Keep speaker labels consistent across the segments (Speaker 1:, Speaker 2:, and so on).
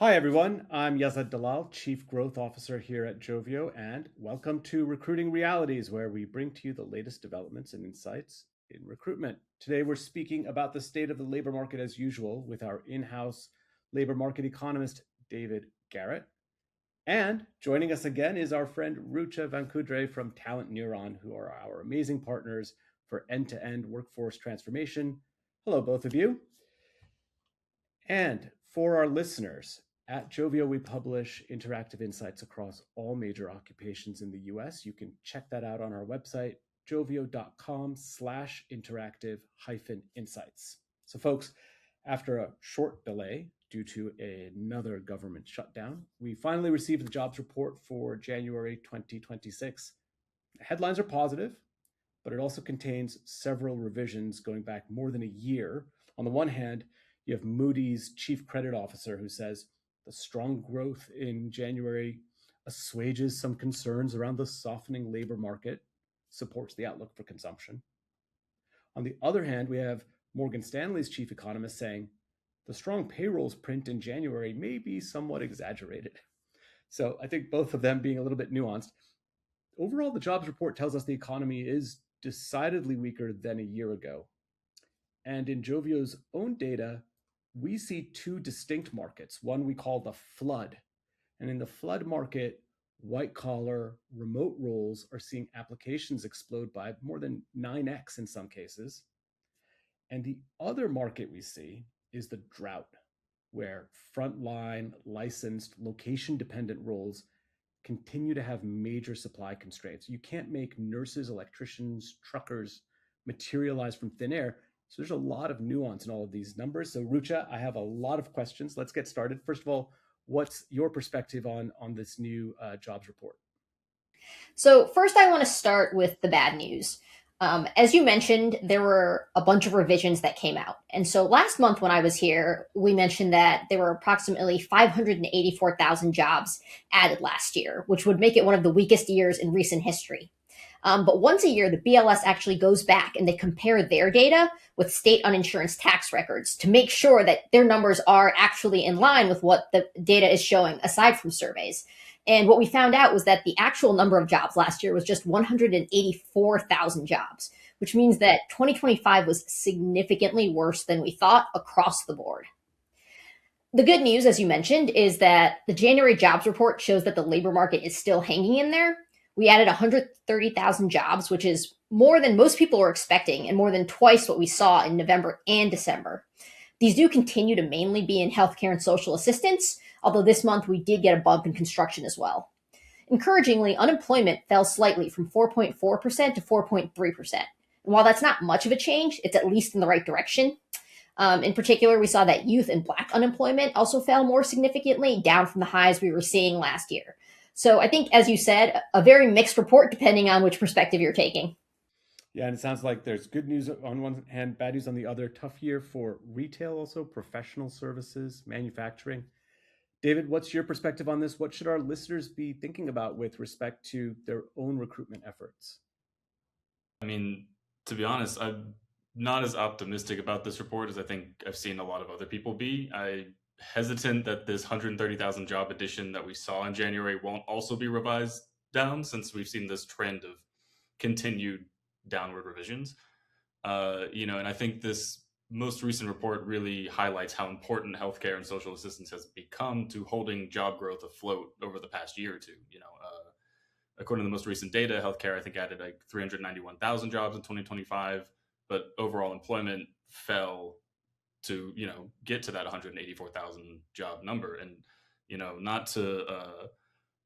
Speaker 1: Hi, everyone. I'm Yazad Dalal, Chief Growth Officer here at Joveo, and welcome to Recruiting Realities, where we bring to you the latest developments and insights in recruitment. Today, we're speaking about the state of the labor market as usual with our in house labor market economist, David Garrett. And joining us again is our friend Rucha Vankudre from TalentNeuron, who are our amazing partners for end to end workforce transformation. Hello, both of you. And for our listeners, at Joveo, we publish interactive insights across all major occupations in the US. You can check that out on our website, joveo.com/interactive insights. So, folks, after a short delay due to another government shutdown, we finally received the jobs report for January 2026. Headlines are positive, but it also contains several revisions going back more than a year. On the one hand, you have Moody's chief credit officer who says the strong growth in January assuages some concerns around the softening labor market, supports the outlook for consumption. On the other hand, we have Morgan Stanley's chief economist saying the strong payrolls print in January may be somewhat exaggerated. So I think both of them being a little bit nuanced. Overall, the jobs report tells us the economy is decidedly weaker than a year ago. And in Joveo's own data, we see two distinct markets. One we call the flood. And in the flood market, white collar remote roles are seeing applications explode by more than 9x in some cases. And the other market we see is the drought, where frontline, licensed, location dependent roles continue to have major supply constraints. You can't make nurses, electricians, truckers materialize from thin air. So there's a lot of nuance in all of these numbers. So Rucha, I have a lot of questions. Let's get started. First of all, what's your perspective on this new jobs report?
Speaker 2: So, first, I want to start with the bad news. As you mentioned, there were a bunch of revisions that came out. And so last month when I was here, we mentioned that there were approximately 584,000 jobs added last year, which would make it one of the weakest years in recent history. But once a year, the BLS actually goes back and they compare their data with state uninsurance tax records to make sure that their numbers are actually in line with what the data is showing aside from surveys. And what we found out was that the actual number of jobs last year was just 184,000 jobs, which means that 2025 was significantly worse than we thought across the board. The good news, as you mentioned, is that the January jobs report shows that the labor market is still hanging in there. We added 130,000 jobs, which is more than most people were expecting and more than twice what we saw in November and December. These do continue to mainly be in healthcare and social assistance, although this month we did get a bump in construction as well. Encouragingly, unemployment fell slightly from 4.4% to 4.3%. And while that's not much of a change, it's at least in the right direction. In particular, we saw that youth and Black unemployment also fell more significantly, down from the highs we were seeing last year. So I think, as you said, a very mixed report depending on which perspective you're taking.
Speaker 1: Yeah, and it sounds like there's good news on one hand, bad news on the other. Tough year for retail, also professional services, manufacturing. David, what's your perspective on this? What should our listeners be thinking about with respect to their own recruitment efforts?
Speaker 3: I mean, to be honest, I'm not as optimistic about this report as I think I've seen a lot of other people be. I'm hesitant that this 130,000 job addition that we saw in January won't also be revised down, since we've seen this trend of continued downward revisions. And I think this most recent report really highlights how important healthcare and social assistance has become to holding job growth afloat over the past year or two. According to the most recent data, healthcare, I think, added like 391,000 jobs in 2025, but overall employment fell to, get to that 184,000 job number. And, not to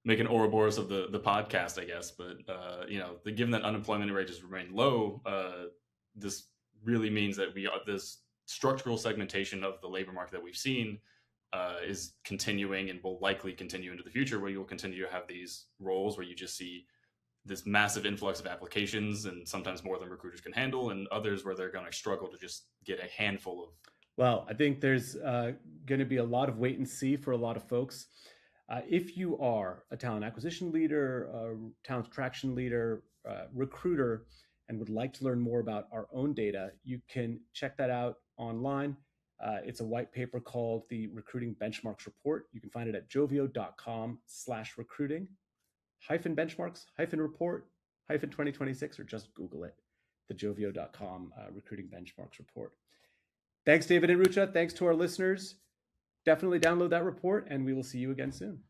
Speaker 3: make an Ouroboros of the podcast, I guess, but, given that unemployment rate has remained low, this really means that this structural segmentation of the labor market that we've seen is continuing and will likely continue into the future, where you'll continue to have these roles where you just see this massive influx of applications, and sometimes more than recruiters can handle, and others where they're going to struggle to just get a handful of.
Speaker 1: Well, I think there's going to be a lot of wait and see for a lot of folks. If you are a talent acquisition leader, a talent attraction leader, recruiter, and would like to learn more about our own data, you can check that out online It's a white paper called the Recruiting Benchmarks Report. You can find it at joveo.com/recruiting -benchmarks-report -2026, or just Google it, the joveo.com Recruiting Benchmarks Report. Thanks, David and Rucha. Thanks to our listeners. Definitely download that report, and we will see you again soon.